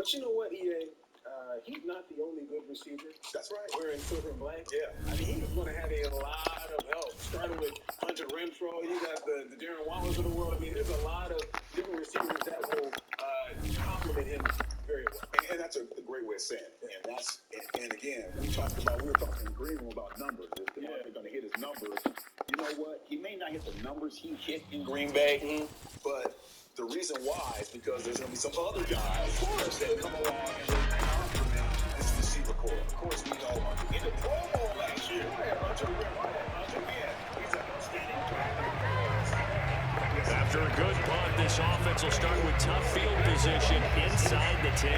But you know what, EA? He's not the only good receiver. That's right. Wearing silver and black. Yeah. I mean, he's going to have a lot of help. Starting with Hunter Renfrow, you got the Darren Wallers of the world. I mean, there's a lot of different receivers that will complement him very well. And that's a great way of saying it. And again, we were talking in Green Room about numbers. If the Market going to hit his numbers, you know what? He may not hit the numbers he hit in Green Bay, but the reason why is because there's going to be some other guys, of course, that come along and complement this receiver core. Of course, we know in the Pro Bowl last year, Hunter, he's an outstanding player. After a good punt, this offense will start with tough field position inside the 10.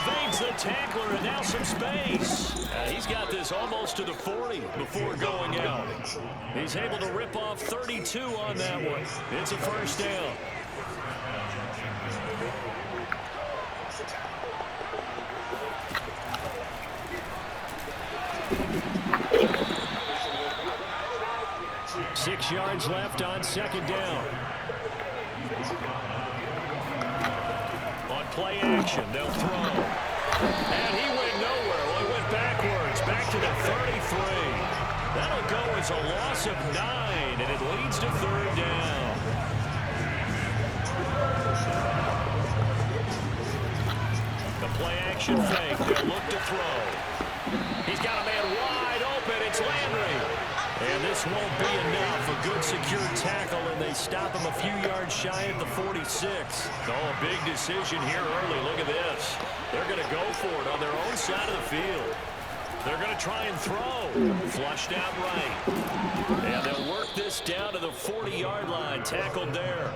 Evades the tackler, and now some space. He's got this almost to the 40 before going out. He's able to rip off 32 on that one. It's a first down. Six yards left on second down. On play action, they'll throw. And he went nowhere. Well, he went backwards, back to the 33. That'll go as a loss of 9, and it leads to third down. The play action fake. They'll look to throw. He's got a man wide open. It's Landry. And this won't be enough. A good secure tackle, and they stop him a few yards shy at the 46. Oh, a big decision here early. Look at this. They're going to go for it on their own side of the field. They're going to try and throw. Flushed out right. And they'll work this down to the 40-yard line. Tackled there.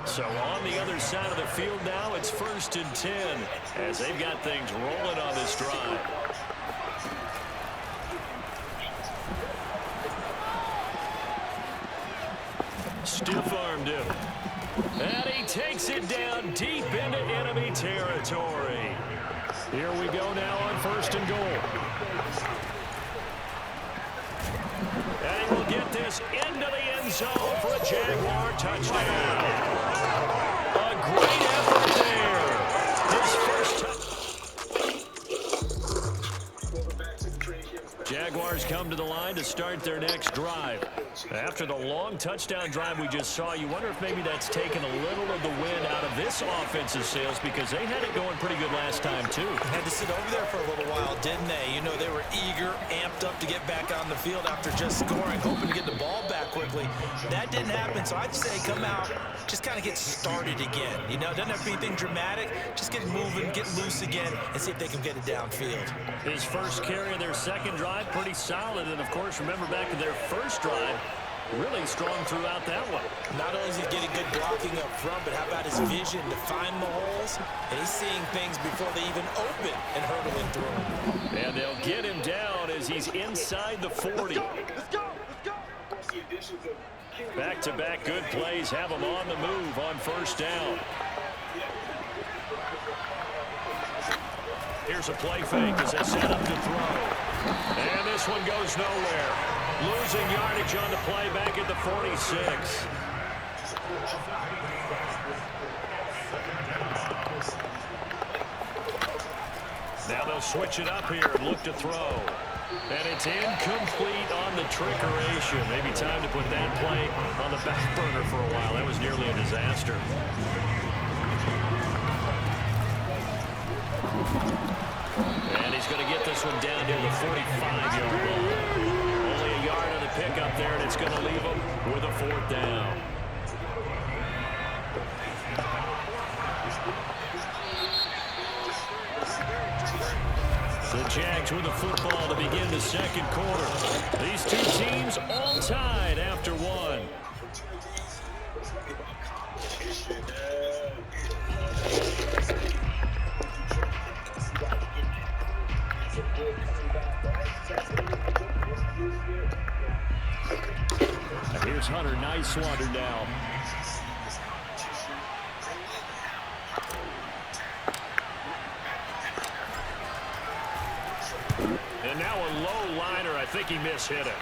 So on the other side of the field now, it's 1st and 10 as they've got things rolling on this drive. Stiff-armed him. And he takes it down deep into enemy territory. Here we go now on 1st and goal. And he will get this into the end zone for a Jaguar touchdown. A great effort there. His first touchdown. Jaguars come to the line to start their next drive. After the long touchdown drive we just saw, you wonder if maybe that's taken a little of the wind out of this offensive sails, because they had it going pretty good last time too. Had to sit over there for a little while, didn't they? You know, they were eager, amped up to get back on the field after just scoring, hoping to get the ball back quickly. That didn't happen, so I'd say come out, just kind of get started again. You know, it doesn't have to be anything dramatic. Just get moving, get loose again, and see if they can get it downfield. His first carry of their second drive, pretty solid. And, of course, remember back to their first drive, really strong throughout that one. Not only is he getting good blocking up front, but how about his vision to find the holes? And he's seeing things before they even open and hurdling through them. And they'll get him down as he's inside the 40. Let's go. Back-to-back good plays have him on the move on first down. Here's a play fake as they set up to throw. And this one goes nowhere. Losing yardage on the play back at the 46. Now they'll switch it up here and look to throw. And it's incomplete on the trickeration. Maybe time to put that play on the back burner for a while. That was nearly a disaster. And he's going to get this one down near the 45-yard line. Only a yard on the pickup there, and it's going to leave him with a fourth down. The Jags with the football to begin the second quarter. These two teams all tied after one. Here's Hunter. Nice wonder now. And now a low liner. I think he mishit it.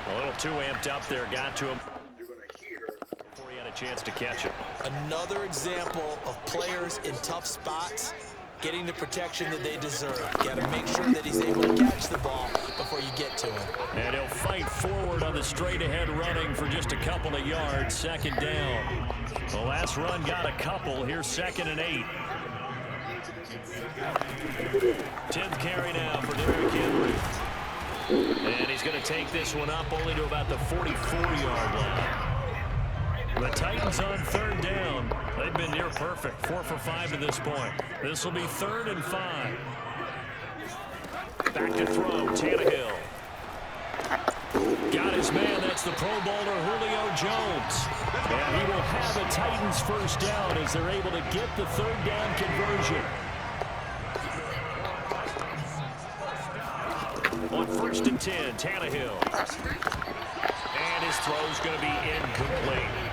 A little too amped up there. Got to him before he had a chance to catch it. Another example of players in tough spots getting the protection that they deserve. Got to make sure that he's able to catch the ball before you get to him. And he'll fight forward on the straight-ahead running for just a couple of yards. Second down. The last run got a couple. Here's 2nd and 8. 10th carry now for Derrick Henry. And he's going to take this one up only to about the 44-yard line. The Titans on 3rd down. They've been near perfect. 4 for 5 to this point. This will be 3rd and 5. Back to throw. Tannehill. Got his man. That's the Pro Bowler Julio Jones. And he will have a Titans first down as they're able to get the 3rd down conversion. On 1st and 10, Tannehill. And his throw's going to be incomplete.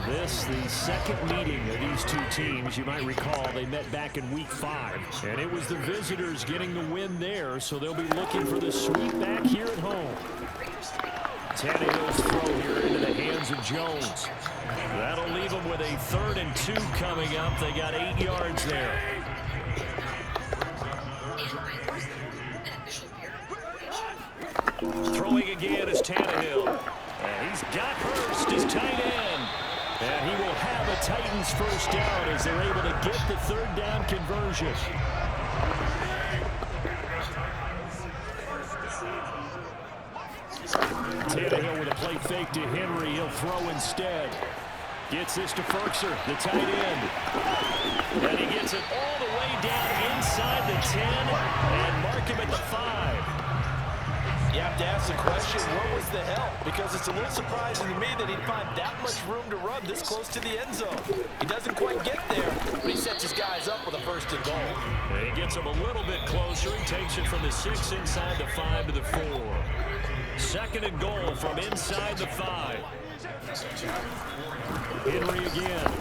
This, the second meeting of these two teams. You might recall they met back in Week 5. And it was the visitors getting the win there, so they'll be looking for the sweep back here at home. Tannehill's throw here into the hands of Jones. That'll leave them with a 3rd and 2 coming up. They got 8 yards there. Throwing again is Tannehill. And he's got Hurst as tight end. And he will have a Titans first down as they're able to get the 3rd down conversion. Tannehill with a play fake to Henry. He'll throw instead. Gets this to Firkser, the tight end. And he gets it all the way down inside the 10 and mark him at the 5. You have to ask the question, where was the help? Because it's a little surprising to me that he'd find that much room to run this close to the end zone. He doesn't quite get there, but he sets his guys up with a 1st and goal. And he gets him a little bit closer. He takes it from the 6 inside the 5 to the 4. 2nd and goal from inside the 5. Henry again.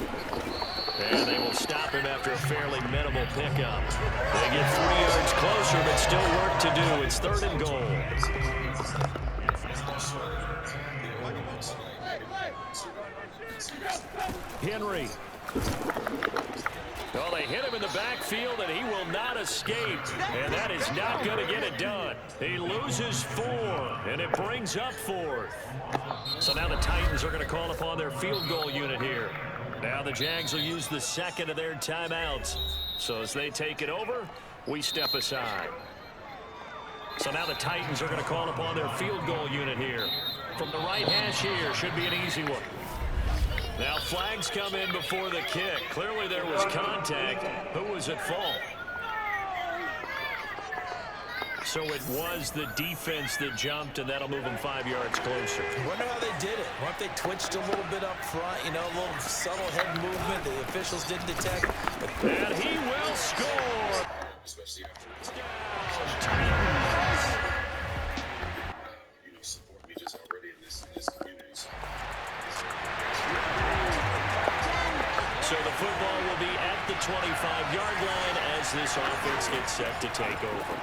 And they will stop him after a fairly minimal pickup. They get 3 yards closer, but still work to do. It's 3rd and goal. Henry. Well, they hit him in the backfield, and he will not escape. And that is not going to get it done. He loses 4, and it brings up 4th. So now the Titans are going to call upon their field goal unit here. Now the Jags will use the 2nd of their timeouts. So as they take it over, we step aside. So now the Titans are going to call upon their field goal unit here. From the right hash here, should be an easy one. Now flags come in before the kick. Clearly there was contact. Who was at fault? So it was the defense that jumped, and that'll move them 5 yards closer. Wonder how they did it. What if they twitched a little bit up front, you know, a little subtle head movement the officials didn't detect. And he will score. Especially after it's support me just already in this community. So the football will be at the 25-yard line as this offense gets set to take over.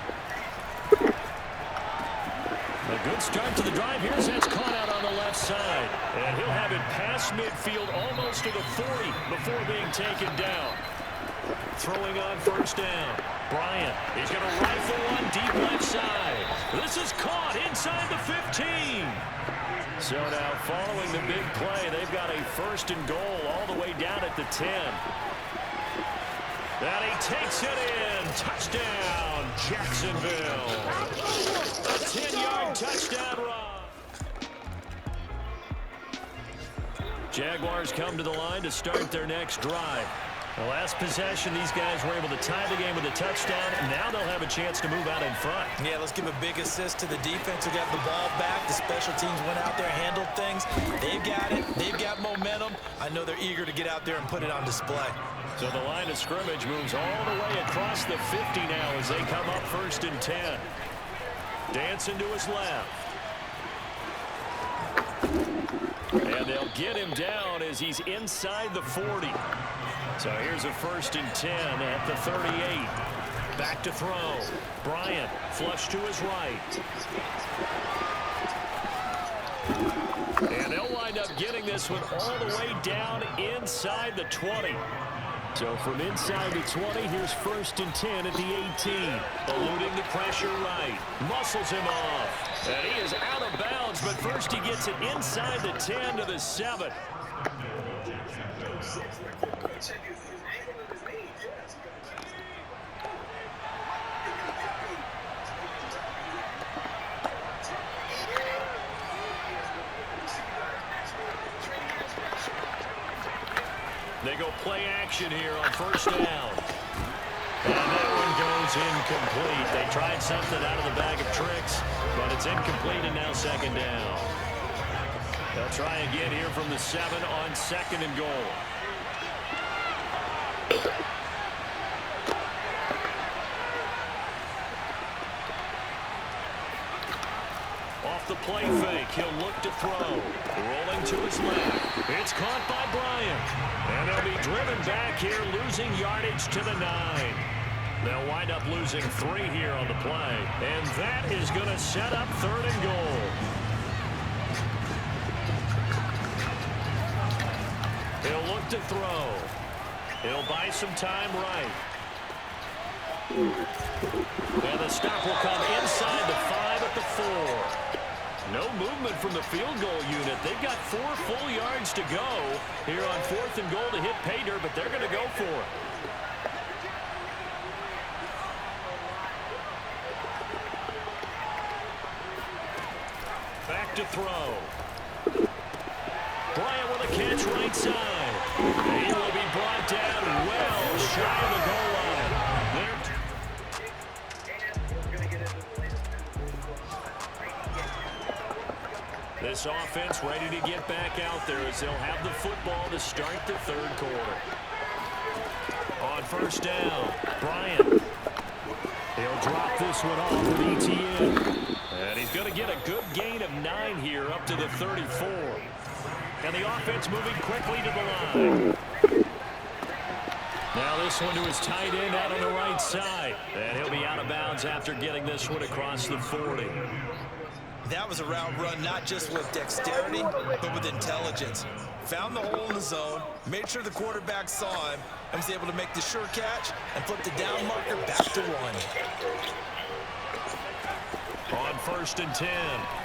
A good start to the drive. Here's that's caught out on the left side. And he'll have it past midfield almost to the 40 before being taken down. Throwing on 1st down. Bryant. He's going to rifle one deep left side. This is caught inside the 15. So now following the big play, they've got a 1st and goal all the way down at the 10. And he takes it in. Touchdown, Jacksonville. A 10-yard touchdown run. Jaguars come to the line to start their next drive. The last possession, these guys were able to tie the game with a touchdown, and now they'll have a chance to move out in front. Yeah, let's give a big assist to the defense who got the ball back. The special teams went out there, handled things. They've got it. They've got momentum. I know they're eager to get out there and put it on display. So the line of scrimmage moves all the way across the 50 now as they come up 1st and 10. Dancing to his left. And they'll get him down as he's inside the 40. So here's a 1st and 10 at the 38. Back to throw. Bryant flush to his right. And they'll wind up getting this one all the way down inside the 20. So from inside the 20, here's 1st and 10 at the 18. Eluding the pressure right. Muscles him off. And he is out of bounds, but first he gets it inside the 10 to the 7. They go play action here on 1st down. And that one goes incomplete. They tried something out of the bag of tricks, but it's incomplete and now 2nd down. They'll try again here from the 7 on 2nd and goal. Off the play fake, he'll look to throw. Rolling to his left. It's caught by Bryant. And they'll be driven back here, losing yardage to the 9. They'll wind up losing 3 here on the play. And that is going to set up 3rd and goal. He'll look to throw. He'll buy some time right. And the stop will come inside the 5 at the 4. No movement from the field goal unit. They've got 4 full yards to go here on 4th and goal to hit pay dirt, but they're going to go for it. Back to throw. Bryant with a catch right side. He will be brought down well shy of the goal line. This offense ready to get back out there as they'll have the football to start the 3rd quarter. On 1st down, Bryant. He'll drop this one off with ETN. And he's going to get a good gain of 9 here up to the 34. And the offense moving quickly to the line. Now this one to his tight end out on the right side. And he'll be out of bounds after getting this one across the 40. That was a route run not just with dexterity, but with intelligence. Found the hole in the zone, made sure the quarterback saw him, and was able to make the sure catch and flip the down marker back to 1. On 1st and 10,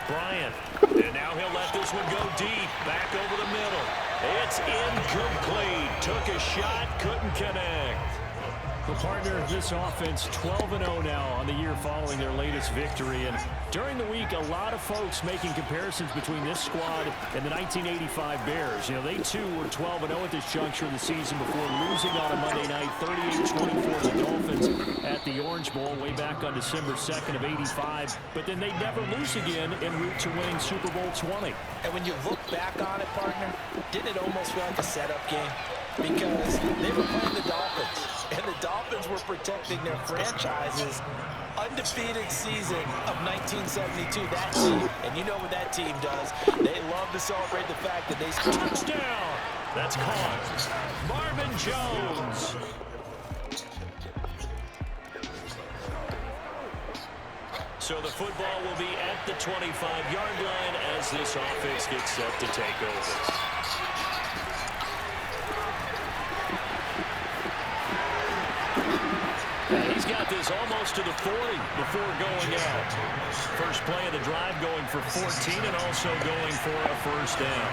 Bryant. And now he'll let this one go deep, back over the middle. It's incomplete. Took a shot, couldn't connect. The partner, this offense 12-0 now on the year following their latest victory. And during the week, a lot of folks making comparisons between this squad and the 1985 Bears. You know, they too were 12-0 at this juncture of the season before losing on a Monday night 38-24 to the Dolphins at the Orange Bowl way back on December 2nd of 85. But then they never lose again en route to winning Super Bowl 20. And when you look back on it, partner, didn't it almost feel like a setup game? Because they were playing the Dolphins, and the Dolphins were protecting their franchise's undefeated season of 1972, that team. And you know what that team does. They love to celebrate the fact that they scored. Touchdown! That's caught. Marvin Jones. So the football will be at the 25-yard line as this offense gets set to take over. He's got this almost to the 40 before going out. First play of the drive going for 14 and also going for a 1st down.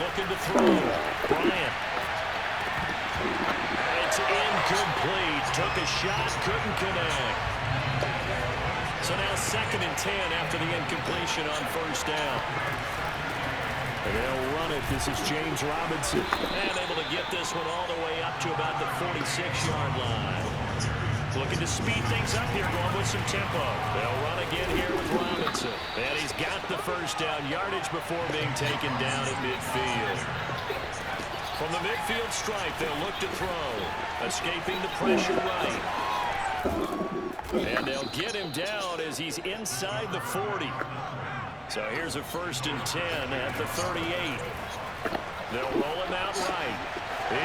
Looking to throw. Bryant. It's incomplete. Took a shot, couldn't connect. So now 2nd and 10 after the incompletion on 1st down. And they'll run it. This is James Robinson. And able to get this one all the way up to about the 46-yard line. Looking to speed things up here, going with some tempo. They'll run again here with Robinson. And he's got the first down yardage before being taken down at midfield. From the midfield stripe, they'll look to throw. Escaping the pressure right. And they'll get him down as he's inside the 40. So here's a 1st and 10 at the 38. They'll roll him out right.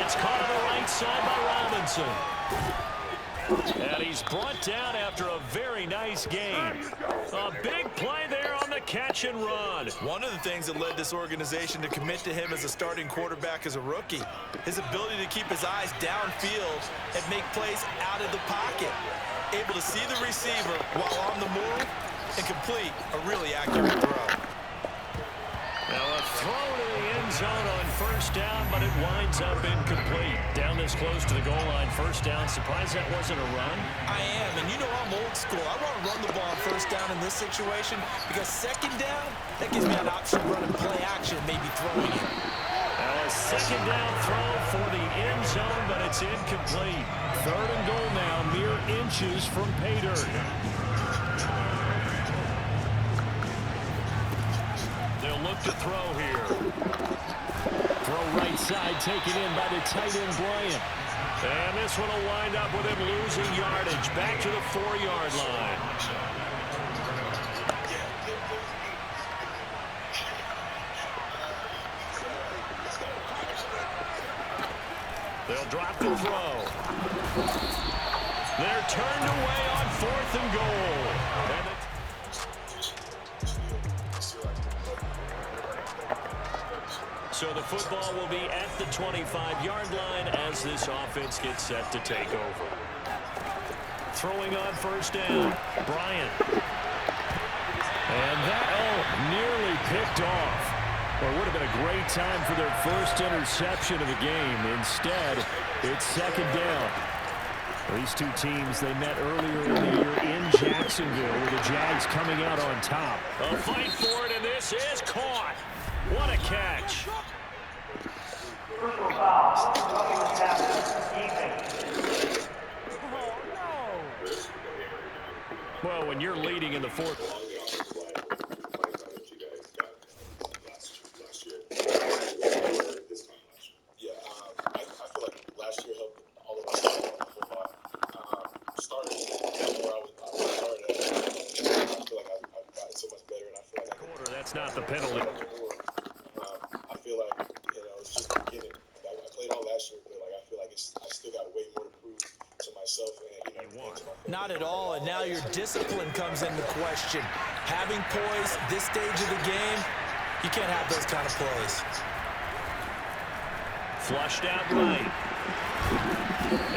It's caught on the right side by Robinson. And he's brought down after a very nice game. A big play there on the catch and run. One of the things that led this organization to commit to him as a starting quarterback as a rookie, his ability to keep his eyes downfield and make plays out of the pocket. Able to see the receiver while on the move and complete a really accurate throw. Now a throw to the end zone on 1st down, but it winds up incomplete. Down this close to the goal line, 1st down. Surprised that wasn't a run? I am, and you know I'm old school. I want to run the ball on 1st down in this situation because 2nd down, that gives me an option of running play action, maybe throwing it. Now a 2nd down throw for the end zone, but it's incomplete. 3rd and goal now, mere inches from pay dirt. They'll look to throw here. Throw right side, taken in by the tight end Bryant. And this one will wind up with him losing yardage back to the 4-yard line. They'll drop the throw. They're turned away on 4th and goal. So the football will be at the 25-yard line as this offense gets set to take over. Throwing on 1st down, Bryant. And that, nearly picked off. Well, it would have been a great time for their first interception of the game. Instead, it's 2nd down. These two teams, they met earlier in the year in Jacksonville with the Jags coming out on top. A fight for it, and this is caught. What a catch. Well, when you're leading in the 4th. Not the penalty. I feel like, it's just the beginning. I played all last year, but I feel like I still got way more to prove to myself and Not at all, and now your discipline comes into question. Having poise this stage of the game, you can't have those kind of plays. Flushed out right.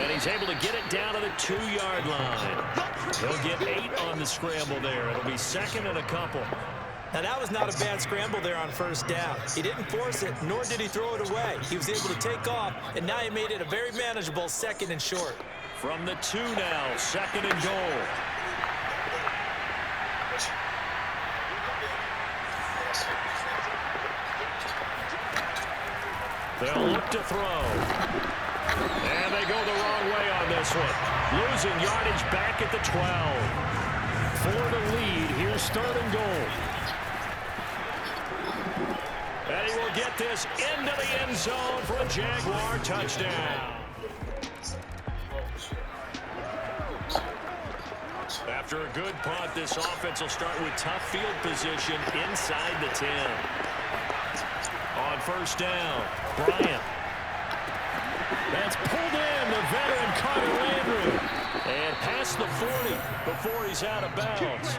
And he's able to get it down to the 2-yard line. He'll get 8 on the scramble there. It'll be 2nd and a couple. Now, that was not a bad scramble there on 1st down. He didn't force it, nor did he throw it away. He was able to take off, and now he made it a very manageable 2nd and short. From the 2 now, 2nd and goal. They'll look to throw. And they go the wrong way on this one. Losing yardage back at the 12. For the lead, here's 3rd and goal. And he will get this into the end zone for a Jaguar touchdown. After a good punt, this offense will start with tough field position inside the 10. On 1st down, Bryant. That's pulled in, the veteran Carter Landry. And past the 40 before he's out of bounds.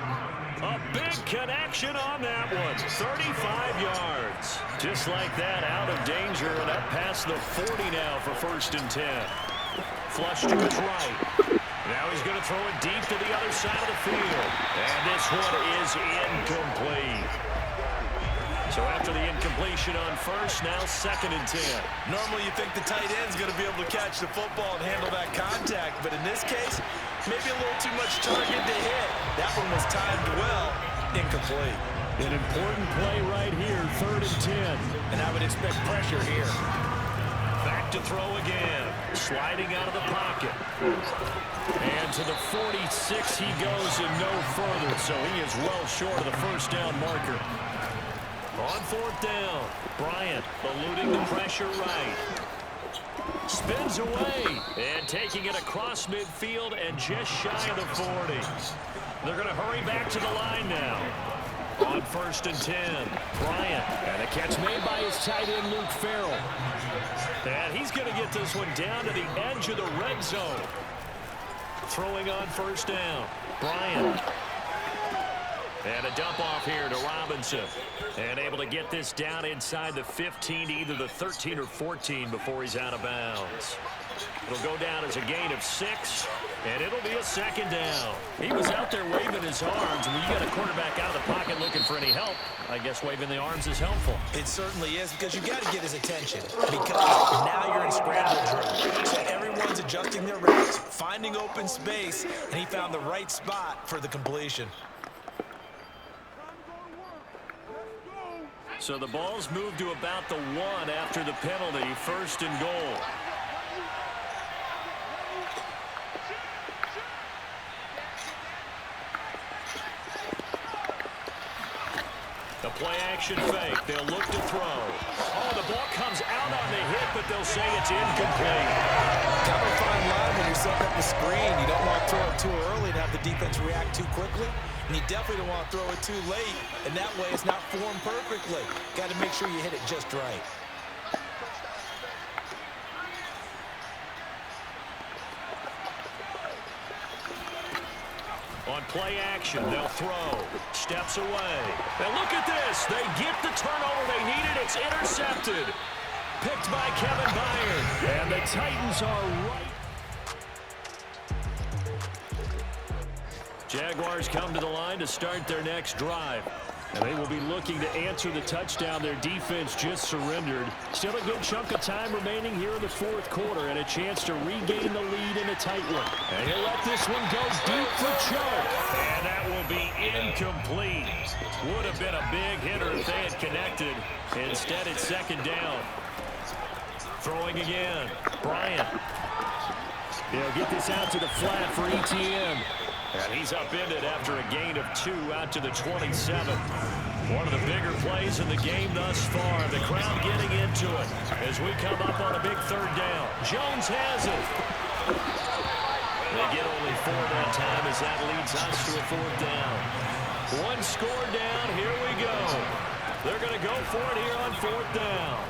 A big connection on that one. 35 yards. Just like that, out of danger and up past the 40 now for 1st and 10. Flush to his right. Now he's going to throw it deep to the other side of the field. And this one is incomplete. So after the incompletion on 1st, now 2nd and 10. Normally you think the tight end's going to be able to catch the football and handle that contact, but in this case, maybe a little too much target to hit. That one was timed well, incomplete. An important play right here, 3rd and 10. And I would expect pressure here. Back to throw again. Sliding out of the pocket. And to the 46 he goes and no further. So he is well short of the first down marker. On 4th down, Bryant eluding the pressure right. Spins away and taking it across midfield and just shy of the 40. They're going to hurry back to the line now. On 1st and 10, Bryant. And a catch made by his tight end, Luke Farrell. And he's going to get this one down to the edge of the red zone. Throwing on 1st down, Bryant. And a dump off here to Robinson. And able to get this down inside the 15 to either the 13 or 14 before he's out of bounds. It'll go down as a gain of 6, and it'll be a 2nd down. He was out there waving his arms, and when you got a quarterback out of the pocket looking for any help, I guess waving the arms is helpful. It certainly is, because you got to get his attention, because now you're in scramble drill. So everyone's adjusting their routes, finding open space, and he found the right spot for the completion. So the ball's moved to about the 1 after the penalty, 1st and goal. The play-action fake. They'll look to throw. Oh, the ball comes out on the hit, but they'll say it's incomplete. Kind of a fine line when you're setting up a screen. You don't want to throw it too early and have the defense react too quickly. And you definitely don't want to throw it too late, and that way it's not formed perfectly. Got to make sure you hit it just right. On play action, they'll throw. Steps away. And look at this. They get the turnover they needed. It's intercepted. Picked by Kevin Byard. And the Titans are right. Jaguars come to the line to start their next drive. And they will be looking to answer the touchdown their defense just surrendered. Still a good chunk of time remaining here in the 4th quarter and a chance to regain the lead in a tight one. And he'll let this one go deep for choke. And that will be incomplete. Would have been a big hitter if they had connected. Instead, it's 2nd down. Throwing again. Bryant. He'll get this out to the flat for ETN. And he's upended after a gain of 2 out to the 27. One of the bigger plays in the game thus far. The crowd getting into it as we come up on a big 3rd down. Jones has it. They get only 4 that time as that leads us to a 4th down. 1 score down. Here we go. They're going to go for it here on 4th down.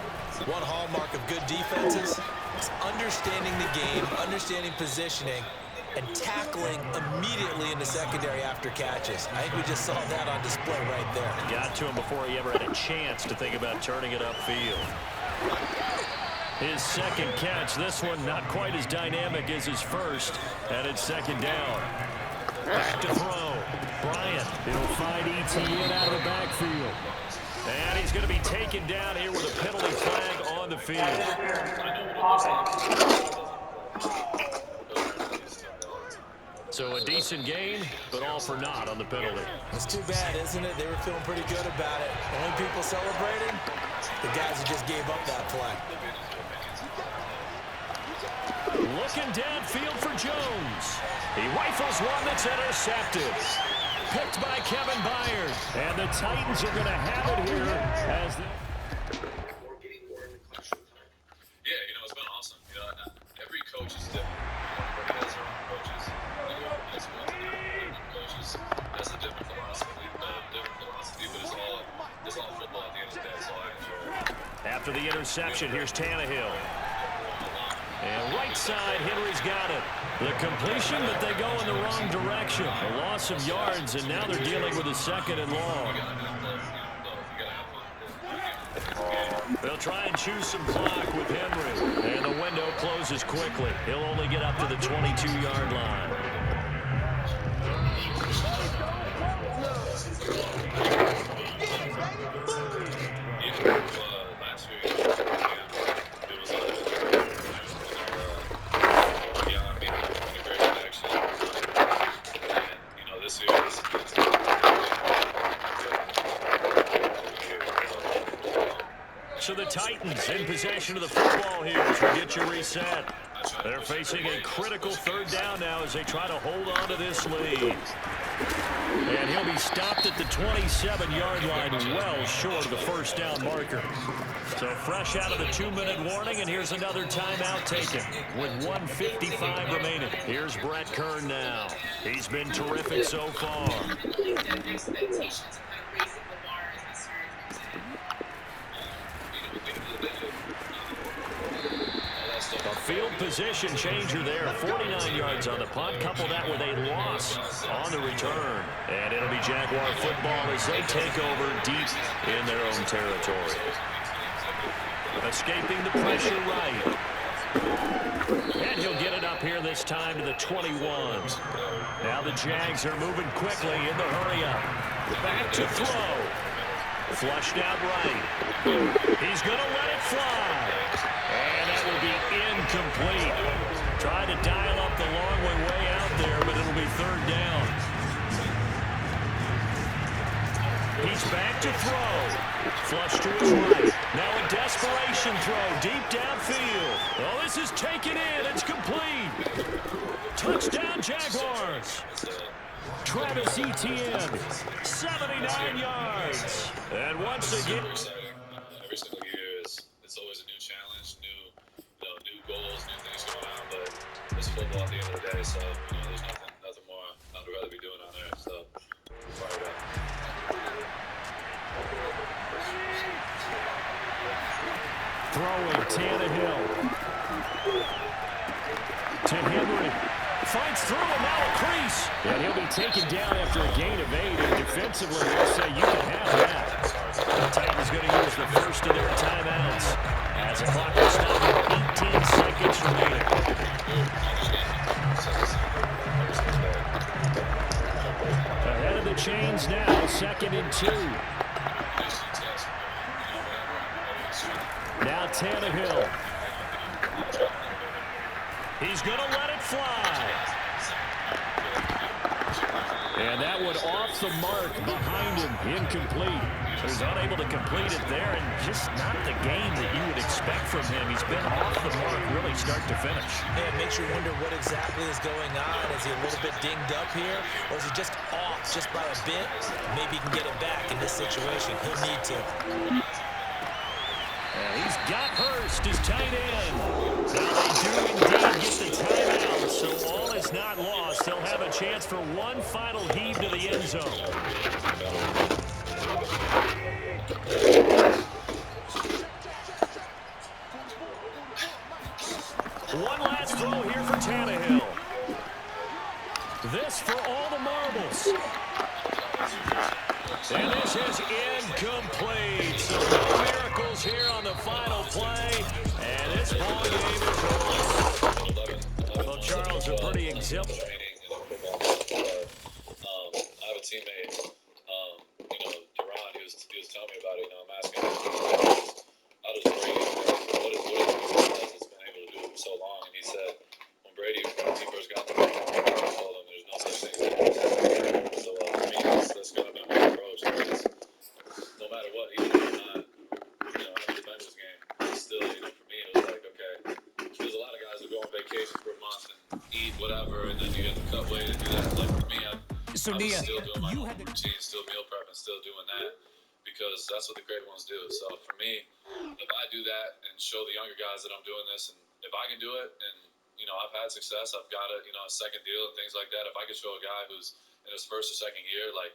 One hallmark of good defenses is understanding the game, understanding positioning, and tackling immediately in the secondary after catches. I think we just saw that on display right there. Got to him before he ever had a chance to think about turning it upfield. His 2nd catch, this one not quite as dynamic as his first, and it's 2nd down. Back to throw. Bryant, he'll find ETN out of the backfield. And he's going to be taken down here with a penalty flag on the field. So a decent gain, but all for naught on the penalty. It's too bad, isn't it? They were feeling pretty good about it. Only people celebrating, the guys who just gave up that play. Looking downfield for Jones. He rifles one that's intercepted. Picked by Kevin Byard. And the Titans are going to have it here as they... Yeah, it's been awesome. Every coach is different. Everybody has their own coaches. As well. Coaches has a different philosophy, but it's all football at the end of the day, so I enjoy it. After the interception, here's Tannehill. And right side, Henry's got it. The completion, but they go in the wrong direction. A loss of yards, and now they're dealing with a 2nd and long. They'll try and choose some clock with Henry. And the window closes quickly. He'll only get up to the 22-yard line. Titans in possession of the football here as we get you reset. They're facing a critical third down now as they try to hold on to this lead. And he'll be stopped at the 27-yard line, well short of the first down marker. So fresh out of the 2-minute warning, and here's another timeout taken with 1:55 remaining. Here's Brett Kern now. He's been terrific so far. A field position changer there. 49 yards on the punt. Couple that with a loss on the return. And it'll be Jaguar football as they take over deep in their own territory. Escaping the pressure right. And he'll get it up here this time to the 21. Now the Jags are moving quickly in the hurry up. Back to throw. Flushed out right. He's going to let it fly. And that will be incomplete. Tried to dial up the long way out there, but it'll be third down. He's back to throw. Flush to his right. Now a desperation throw deep downfield. Oh, this is taken in. It's complete. Touchdown, Jaguars. Travis Etienne, 79 yards. And once again, every single year it's always a new challenge, new goals, new things going on. But it's football at the end of the day, so there's nothing more I'd rather be doing on there. So fired up. Throwing Tannehill to Henry. Finds through and now a crease. And he'll be taken down after a gain of 8. And defensively, they'll say you can have that. The Titans going to use the first of their timeouts as the clock will stop at 18 seconds remaining. Ahead of the chains now, 2nd and 2. Now Tannehill. He's going to let it fly. And that one off the mark behind him, incomplete. So he's unable to complete it there, and just not the game that you would expect from him. He's been off the mark really start to finish. Yeah, it makes you wonder what exactly is going on. Is he a little bit dinged up here, or is he just off just by a bit? Maybe he can get it back in this situation. He'll need to. And he's got Hurst, his tight end. Now they do indeed get the timeout, so all is not lost. They'll have a chance for one final heave to the end zone. One last throw here for Tannehill. This for all the marbles. And this is incomplete. So no miracles here on the final play. And this ball game is over. Well, Charles, a pretty exemplary. I have a teammate, Duran, he was telling me about it. I'm asking him, how does Brady, what is it that's been able to do it for so long? And he said, when he first got the ball, I told him there's no such thing as that. So for me, that's kind of been my approach. Because no matter what, even if I'm not, after the Bengals game, still, for me, it was like, okay, there's a lot of guys who go on vacation for a month and eat whatever, and then you get the cut weight and do that. Like for me, I'm still doing my own routine, still meal prepping, still doing that, because that's what the great ones do. So for me, if I do that and show the younger guys that I'm doing this, and if I can do it, and I've had success, I've got a second deal and things like that. If I can show a guy who's in his first or second year, like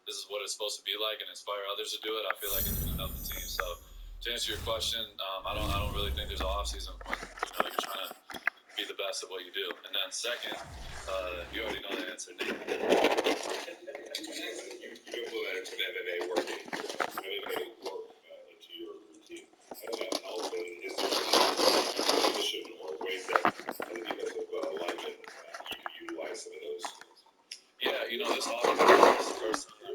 this is what it's supposed to be like, and inspire others to do it, I feel like it's going to help the team. So to answer your question, I don't really think there's an off season when you're trying to be the best at what you do. And then second, you already know the answer, Nate. You implemented some MMA working, MMA work into your routine. And also, is there a position or ways that because of alignment you can utilize some of those skills? Yeah, this offseason is the first time I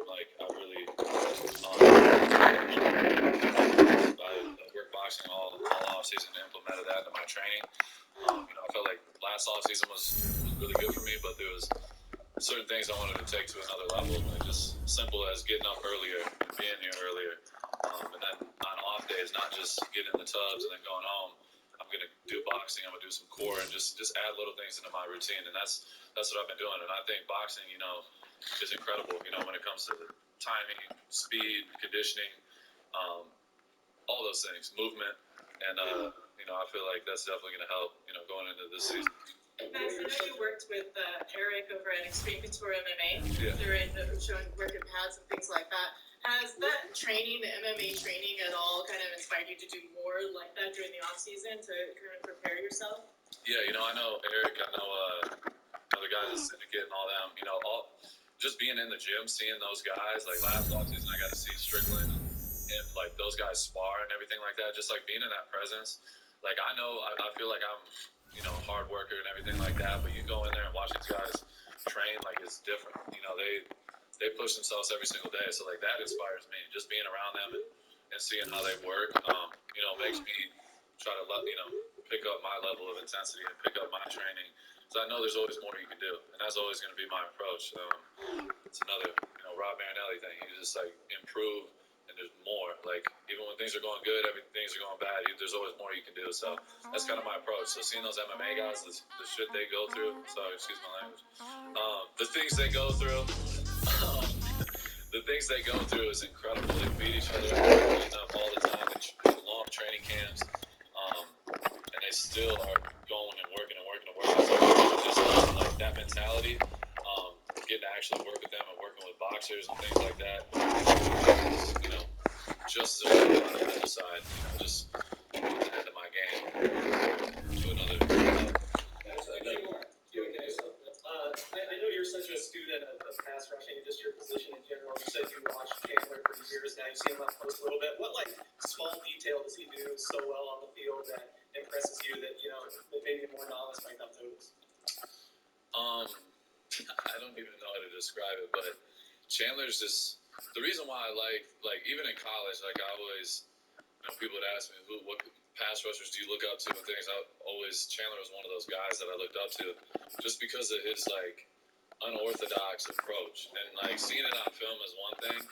really I worked boxing all offseason and implemented that into my training. I felt like last offseason was really good for me, but there was certain things I wanted to take to another level, like just simple as getting up earlier, being here earlier, and then on off days, not just getting in the tubs and then going home. I'm going to do boxing. I'm going to do some core and just add little things into my routine. And that's what I've been doing. And I think boxing, is incredible, when it comes to the timing, speed, conditioning, all those things, movement. And, I feel like that's definitely going to help, going into this season. Max, I know you worked with Eric over at Extreme Couture MMA. Yeah. They're showing working pads and things like that. Has that training, the MMA training, at all kind of inspired you to do more like that during the off season to kind of prepare yourself? Yeah, I know Eric. I know the guys at Syndicate and all them. Just being in the gym, seeing those guys. Like last off season, I got to see Strickland and like those guys spar and everything like that. Just like being in that presence. Like I know, I feel like I'm, a hard worker and everything like that. But you go in there and watch these guys train, like it's different. They push themselves every single day. So like that inspires me. Just being around them and seeing how they work, makes me try to pick up my level of intensity and pick up my training. So I know there's always more you can do, and that's always going to be my approach. It's another, Rob Marinelli thing. You just like improve, and there's more. Like even when things are going good, things are going bad. There's always more you can do. So that's kind of my approach. So seeing those MMA guys, the shit they go through. Sorry, excuse my language. The things they go through. The things they go through is incredible. They beat each other up all the time. They long training camps, and they still are going and working and working and working. So just like that mentality, getting to actually work with them and working with boxers and things like that, just on the other side, just at the end of my game to another. I know you're such a student of pass rushing and just your position in general. You said you watched Chandler for years now. You see him up close a little bit. What small detail does he do so well on the field that impresses you that that maybe a more novice might not notice? I don't even know how to describe it, but Chandler's just the reason why I like even in college, like I always, people would ask me what pass rushers do you look up to and things. Chandler was one of those guys that I looked up to, just because of his unorthodox approach. And seeing it on film is one thing.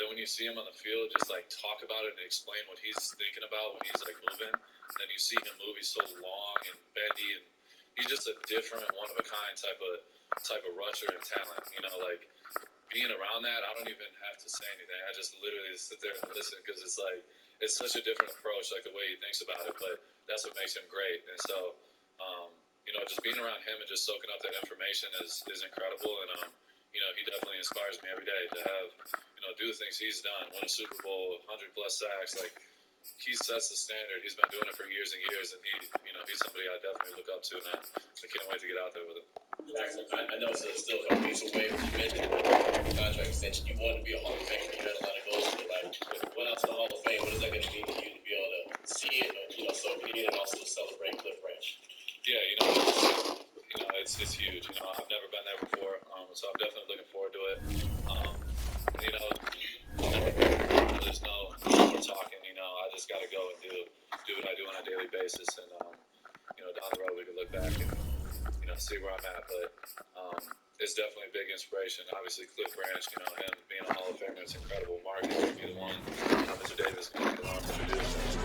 Then when you see him on the field, just talk about it and explain what he's thinking about when he's moving. Then you see him move. He's so long and bendy, and he's just a different, one of a kind type of rusher and talent. Being around that, I don't even have to say anything. I just literally sit there and listen because it's such a different approach, the way he thinks about it. But that's what makes him great. And so, just being around him and just soaking up that information is incredible. And he definitely inspires me every day to have, do the things he's done, win a Super Bowl, 100+ sacks. He sets the standard. He's been doing it for years and years, and he's somebody I definitely look up to, and I can't wait to get out there with him. I know it's still a couple weeks away. You mentioned contract extension. You wanted to be a Hall of Famer. You had a lot of goals. What else in the Hall of Fame? What is that going to mean to you to be able to see it, soak it in, and also celebrate Cliff Branch? Yeah, it's huge. I've never been there before, so I'm definitely looking forward to it. There's no more talking. I just got to go and do what I do on a daily basis, and down the road we can look back and see where I'm at. But it's definitely a big inspiration. Obviously, Cliff Branch, him being a Hall of Famer, it's incredible. Mark is going to be the one. Mr. Davis is going to be the one to do it.